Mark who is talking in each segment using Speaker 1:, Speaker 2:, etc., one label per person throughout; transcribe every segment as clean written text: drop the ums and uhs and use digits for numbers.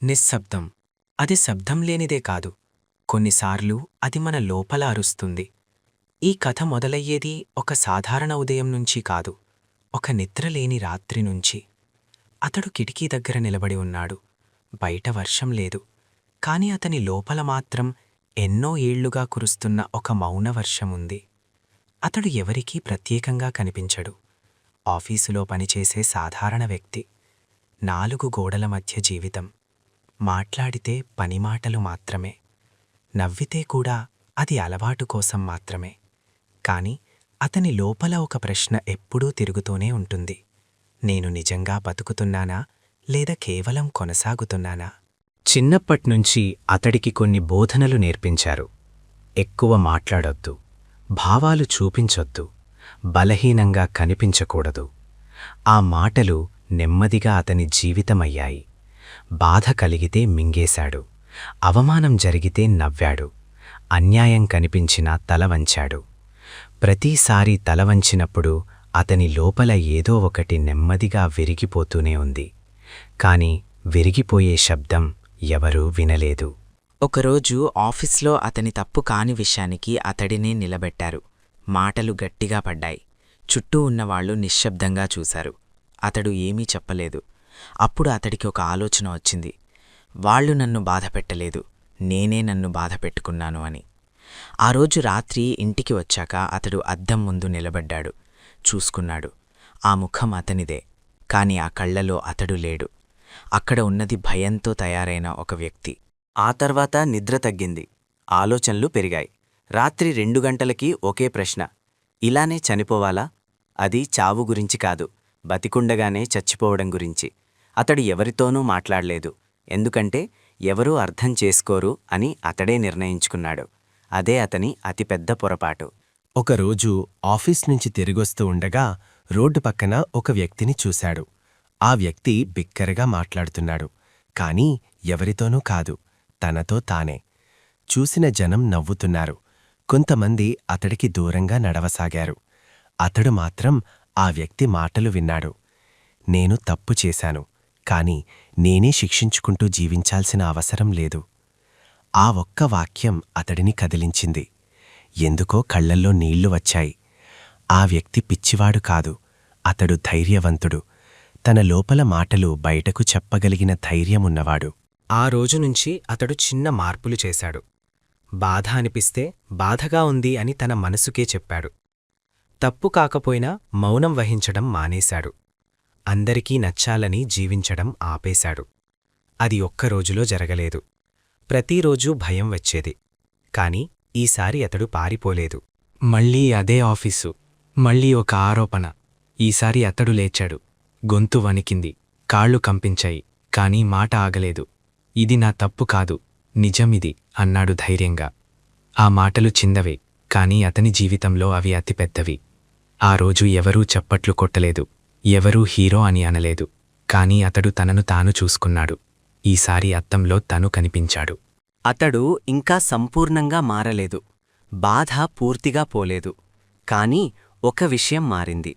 Speaker 1: నిశ్శబ్దం. అది శబ్దం లేనిదే కాదు. కొన్నిసార్లు అది మన లోపల అరుస్తుంది. ఈ కథ మొదలయ్యేది ఒక సాధారణ ఉదయం నుంచి కాదు, ఒక నిద్రలేని రాత్రి నుంచి. అతడు కిటికీ దగ్గర నిలబడి ఉన్నాడు. బయట వర్షం లేదు, కాని అతని లోపల మాత్రం ఎన్నో ఏళ్లుగా కురుస్తున్న ఒక మౌన వర్షముంది. అతడు ఎవరికీ ప్రత్యేకంగా కనిపించడు. ఆఫీసులో పనిచేసే సాధారణ వ్యక్తి. 4 గోడల మధ్య జీవితం. మాట్లాడితే పనిమాటలు మాత్రమే. నవ్వితే కూడా అది అలవాటు కోసం మాత్రమే. కాని అతని లోపల ఒక ప్రశ్న ఎప్పుడూ తిరుగుతూనే ఉంటుంది. నేను నిజంగా బతుకుతున్నానా, లేదా కేవలం కొనసాగుతున్నానా? చిన్నప్పట్నుంచి అతడికి కొన్ని బోధనలు నేర్పించారు. ఎక్కువ మాట్లాడొద్దు, భావాలు చూపించొద్దు, బలహీనంగా కనిపించకూడదు. ఆ మాటలు నెమ్మదిగా అతని జీవితమయ్యాయి. బాధ కలిగితే మింగేశాడు, అవమానం జరిగితే నవ్వాడు, అన్యాయం కనిపించినా తలవంచాడు. ప్రతిసారీ తలవంచినప్పుడు అతని లోపల ఏదో ఒకటి నెమ్మదిగా విరిగిపోతూనే ఉంది. కాని విరిగిపోయే శబ్దం ఎవరూ వినలేదు.
Speaker 2: ఒకరోజు ఆఫీస్లో అతని తప్పు కాని విషయానికి అతడినే నిలబెట్టారు. మాటలు గట్టిగా పడ్డాయి. చుట్టూ ఉన్నవాళ్లు నిశ్శబ్దంగా చూశారు. అతడు ఏమీ చెప్పలేదు. అప్పుడు అతడికి ఒక ఆలోచన వచ్చింది. వాళ్లు నన్ను బాధపెట్టలేదు, నేనే నన్ను బాధపెట్టుకున్నాను అని. ఆ రోజు రాత్రి ఇంటికి వచ్చాక అతడు అద్దం ముందు నిలబడ్డాడు. చూసుకున్నాడు. ఆ ముఖం అతనిదే, కాని ఆ కళ్లలో అతడు లేడు. అక్కడ ఉన్నది భయంతో తయారైన ఒక వ్యక్తి.
Speaker 3: ఆ తర్వాత నిద్ర తగ్గింది. ఆలోచనలు పెరిగాయి. రాత్రి 2 గంటలకి ఒకే ప్రశ్న: ఇలానే చనిపోవాలా? అది చావు గురించి కాదు, బతికుండగానే చచ్చిపోవడం గురించి. అతడు ఎవరితోనూ మాట్లాడలేదు, ఎందుకంటే ఎవరూ అర్థం చేసుకోరు అని అతడే నిర్ణయించుకున్నాడు. అదే అతని అతిపెద్ద పొరపాటు.
Speaker 4: ఒకరోజు ఆఫీస్ నుంచి తిరిగొస్తూ ఉండగా రోడ్డు పక్కన ఒక వ్యక్తిని చూశాడు. ఆ వ్యక్తి బిక్కరగా మాట్లాడుతున్నాడు, కాని ఎవరితోనూ కాదు, తనతో తానే. చూసిన జనం నవ్వుతున్నారు. కొంతమంది అతడికి దూరంగా నడవసాగారు. అతడు మాత్రం ఆ వ్యక్తి మాటలు విన్నాడు. నేను తప్పు చేశాను, కాని నేనే శిక్షించుకుంటూ జీవించాల్సిన అవసరం లేదు. ఆ ఒక్క వాక్యం అతడిని కదిలించింది. ఎందుకో కళ్లల్లో నీళ్లు వచ్చాయి. ఆ వ్యక్తి పిచ్చివాడు కాదు, అతడు ధైర్యవంతుడు. తన లోపల మాటలు బయటకు చెప్పగలిగిన ధైర్యమున్నవాడు.
Speaker 1: ఆ రోజునుంచి అతడు చిన్న మార్పులు చేశాడు. బాధ అనిపిస్తే బాధగా ఉంది అని తన మనసుకే చెప్పాడు. తప్పు కాకపోయినా మౌనం వహించడం మానేశాడు. అందరికీ నచ్చాలని జీవించడం ఆపేశాడు. అది ఒక్కరోజులో జరగలేదు. ప్రతిరోజూ భయం వచ్చేది. కాని ఈసారి అతడు పారిపోలేదు. మళ్లీ అదే ఆఫీసు, మళ్లీ ఒక ఆరోపణ. ఈసారి అతడు లేచాడు. గొంతు వణికింది, కాళ్ళు కంపించాయి, కాని మాట ఆగలేదు. ఇది నా తప్పు కాదు, నిజమిది అన్నాడు ధైర్యంగా. ఆ మాటలు చిన్నవే, కాని అతని జీవితంలో అవి అతిపెద్దవి. ఆ రోజు ఎవరూ చప్పట్లు కొట్టలేదు, ఎవరూ హీరో అని అనలేదు. కాని అతడు తనను తాను చూసుకున్నాడు. ఈసారి అద్దంలో తను కనిపించాడు.
Speaker 3: అతడు ఇంకా సంపూర్ణంగా మారలేదు. బాధ పూర్తిగా పోలేదు. కాని ఒక విషయం మారింది.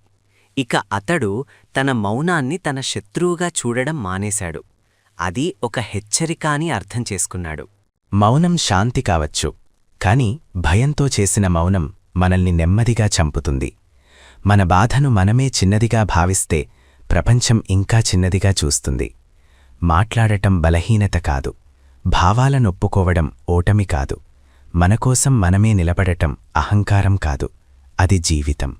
Speaker 3: ఇక అతడు తన మౌనాన్ని తన శత్రువుగా చూడడం మానేశాడు. అది ఒక హెచ్చరిక అని అర్థం చేసుకున్నాడు.
Speaker 4: మౌనం శాంతి కావచ్చు, కాని భయంతో చేసిన మౌనం మనల్ని నెమ్మదిగా చంపుతుంది. మన బాధను మనమే చిన్నదిగా భావిస్తే ప్రపంచం ఇంకా చిన్నదిగా చూస్తుంది. మాట్లాడటం బలహీనత కాదు, భావాలనొప్పుకోవడం ఓటమి కాదు, మనకోసం మనమే నిలబడటం అహంకారం కాదు, అది జీవితం.